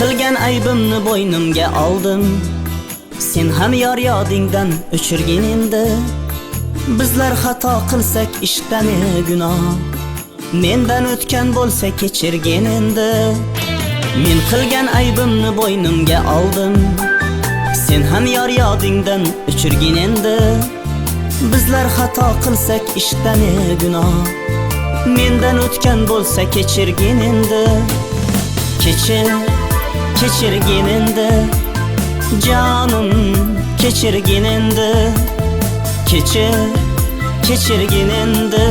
qilgan aybimni bo'ynimga oldim. Sen ham yor yodingdan o'chirgin endi. Bizlar xato qilsak ishdan gunoh, mendan o'tgan bo'lsa kechirgin endi. Men qilgan aybimni bo'ynimga oldim. Sen ham yor yodingdan o'chirgin endi. Bizlar xato qilsak ishdan gunoh, mendan o'tgan bo'lsa kechirgin endi. Kechirgin endi jonim, kechirgin endi. Kechirgin endi,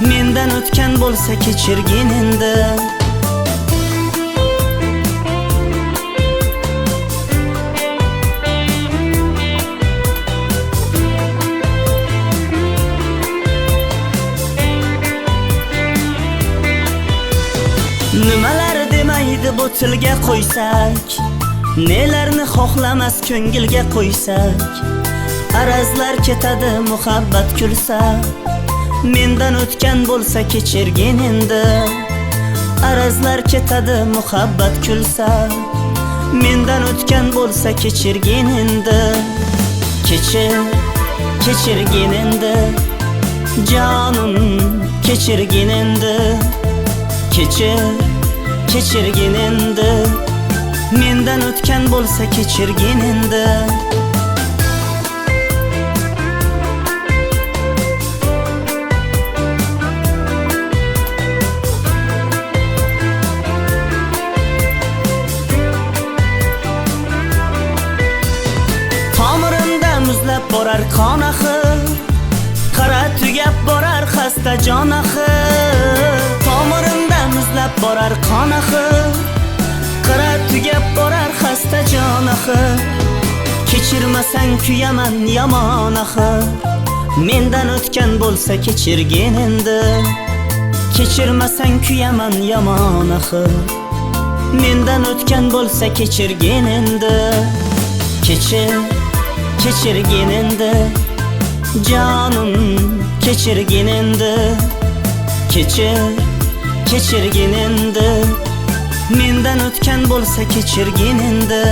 mendan o'tgan bo'lsa kechirgin endi. Nimalar demaydi bu tilga qo'ysak, nelarni xohlamas ko'ngilga qo'ysak. Arazlar ketadi muhabbat kulsa, mendan o'tgan bo'lsa kechirgin endi. Arazlar ketadi muhabbat kulsa, mendan o'tgan bo'lsa kechirgin endi. Kechirgin endi jonim, kechirgin endi. Kechirgin endi, mendan o'tgan bo'lsa kechirgin endi. Tomirimda muzlab borar qon axir, qara tugab borar xasta jon axir. Tomirimda muzlab borar qon axir, qara tugab borar xasta jon axir. Kechirmasang kuyaman yomon axir, mendan o'tgan bo'lsa kechirgin endi. Kechirmasang kuyaman yomon axir, mendan o'tgan bo'lsa kechirgin endi. Kechirgin endi jonim, kechirgin endi. Kechirgin endi, mendan o'tgan bo'lsa kechirgin endi.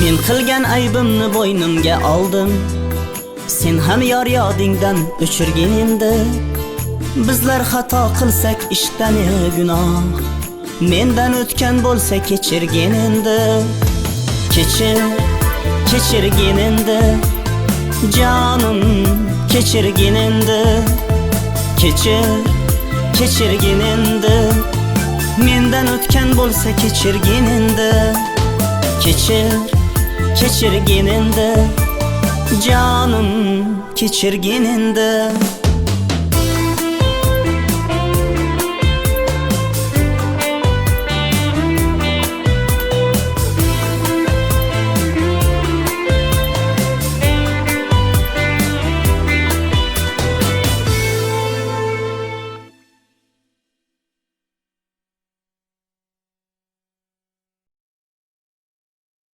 Men qilgan aybimni bo'ynimga oldim. Sen ham yor yodingdan o'chirgin endi. Bizlar xato qilsak ishdan gunoh, mendan o'tgan bo'lsa kechirgin endi. Kechirgin endi jonim, kechirgin endi. Kechirgin endi, mendan o'tgan bo'lsa kechirgin endi. Kechirgin endi jonim, kechirgin endi.